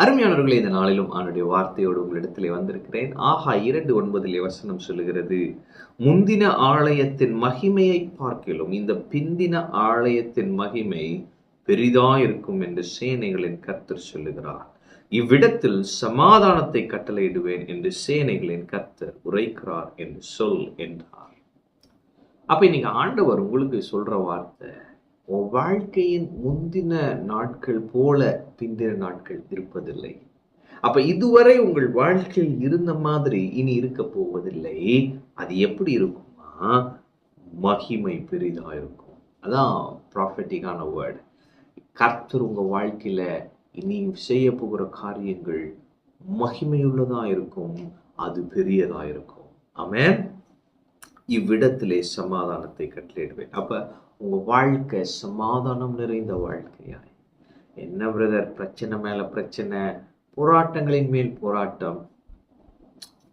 அருமையானவர்களே, இந்த நாளிலும் அவனுடைய வார்த்தையோடு உங்களிடத்திலே வந்திருக்கிறேன். ஆகா 2:9 வசனம் சொல்லுகிறது, முந்தின ஆலயத்தின் மகிமையை பார்க்கிலும் இந்த பிந்தின ஆலயத்தின் மகிமை பெரிதாயிருக்கும் என்று சேனைகளின் கர்த்தர் சொல்லுகிறார். இவ்விடத்தில் சமாதானத்தை கட்டளையிடுவேன் என்று சேனைகளின் கர்த்தர் உரைக்கிறார் என்று சொல் என்றார். அப்ப இன்னைக்கு ஆண்டவர் உங்களுக்கு சொல்ற வார்த்தை, உன் வாழ்க்கையின் முந்தின நாட்கள் போல பிந்தின நாட்கள் இருப்பதில்லை. அப்ப இதுவரை உங்கள் வாழ்க்கையில் இருந்த மாதிரி இனி இருக்க போவதில்லை. அது எப்படி இருக்குமா? மகிமை பெரிதா இருக்கும். அதான் ப்ராஃபெட்டிக்கான வேர்டு. கர்த்தர் உங்க வாழ்க்கையில இனி செய்ய போகிற காரியங்கள் மகிமையுள்ளதா இருக்கும், அது பெரியதா இருக்கும். ஆமென். இவ்விடத்திலே சமாதானத்தை கட்டளையிடுவேன். அப்ப உங்க வாழ்க்கை சமாதானம் நிறைந்த வாழ்க்கையாய். என்ன பிரதர், பிரச்சனை மேல பிரச்சனை, போராட்டங்களின் மேல் போராட்டம்,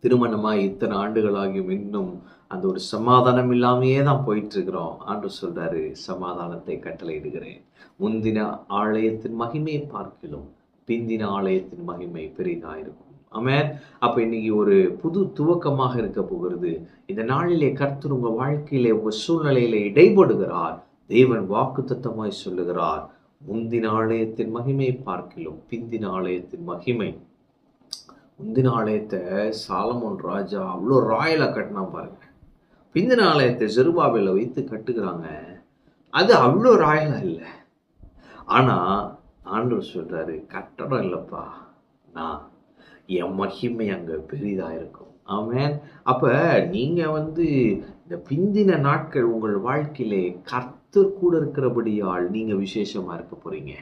திருமணமாய் இத்தனை ஆண்டுகளாகியும் இன்னும் அந்த ஒரு சமாதானம் இல்லாமையே தான் போயிட்டு இருக்கிறோம். ஆண்டவர் சொல்றாரு, சமாதானத்தை கட்டளையிடுகிறேன். முந்தின ஆலயத்தின் மகிமையை பார்க்கிலும் பிந்தின ஆலயத்தின் மகிமை பெரிதாயிருக்கும். ஆமென். அப்ப இன்னைக்கு ஒரு புது துவக்கமாக இருக்க போகிறது. இந்த நாளிலே கர்த்தர் உங்க வாழ்க்கையிலே உங்க சூழ்நிலையிலே இடைபடுகிறார். தேவன் வாக்குத்தத்தமாய் சொல்லுகிறார், முந்தின ஆலயத்தின் மகிமையை பார்க்கிலும் பிந்தின ஆலயத்தின் மகிமை. முந்தின ஆலயத்தை சாலமோன் ராஜா அவ்வளோ ராயலா கட்டினா பாருங்க. பிந்தின ஆலயத்தை ஜெருபாபேல வைத்து கட்டுகிறாங்க. அது அவ்வளோ ராயலா இல்லை. ஆனா ஆண்டவர் சொல்றாரு, கட்டடம் இல்லப்பா, நான் என் மகிமை அங்க பெரிதா இருக்கும். ஆமென். அப்ப நீங்க இந்த பிந்தின நாட்கள் உங்கள் வாழ்க்கையிலே கர்த்தர் கூட இருக்கிறபடியால் நீங்க விசேஷமா இருக்க போறீங்க.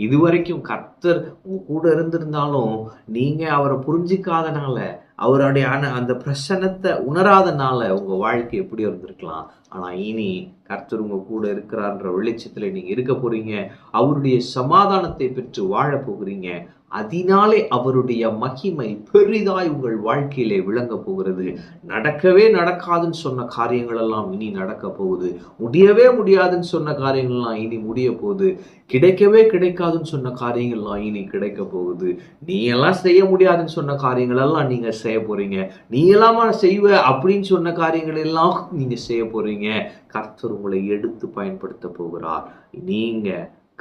இதுவரைக்கும் கர்த்தர் உங்க கூட இருந்திருந்தாலும் நீங்க அவரை புரிஞ்சிக்காதனால, அவருடைய அந்த பிரசன்னத்தை உணராதனால உங்க வாழ்க்கை எப்படி இருந்திருக்கலாம். ஆனா இனி கர்த்தர் உங்க கூட இருக்கிறார்ன்ற வெளிச்சத்துல நீங்க இருக்க போறீங்க. அவருடைய சமாதானத்தை பெற்று வாழ போகிறீங்க. அதனாலே அவருடைய மகிமை பெரிதாய் உங்கள் வாழ்க்கையிலே விளங்க போகிறது. நடக்கவே நடக்காதுன்னு சொன்ன காரியங்கள் எல்லாம் இனி நடக்க போகுது. முடியவே முடியாதுன்னு சொன்ன காரியங்கள் எல்லாம் இனி முடிய போகுது. கிடைக்கவே கிடைக்காதுன்னு சொன்ன காரியங்கள் எல்லாம் இனி கிடைக்க போகுது. நீ எல்லாம் செய்ய முடியாதுன்னு சொன்ன காரியங்கள் எல்லாம் நீங்க செய்ய போறீங்க. நீ எல்லாமா செய்வ அப்படின்னு சொன்ன காரியங்கள் எல்லாம் நீங்க செய்ய போறீங்க. கர்த்தர் உங்களை எடுத்து பயன்படுத்த போகிறார். நீங்க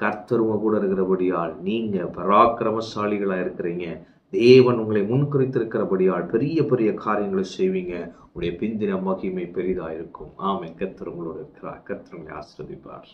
கர்த்தர் உங்க கூட இருக்கிறபடியால் நீங்க பராக்கிரமசாலிகளா இருக்கிறீங்க. தேவன் உங்களை முன்குறித்திருக்கிறபடியால் பெரிய பெரிய காரியங்களை செய்வீங்க. உங்களுடைய பிந்தின மகிமை பெரிதா இருக்கும். ஆமென். கர்த்தர் உங்களோடு இருக்கிறார். கர்த்தர் உங்களை ஆசீர்வதிப்பார்.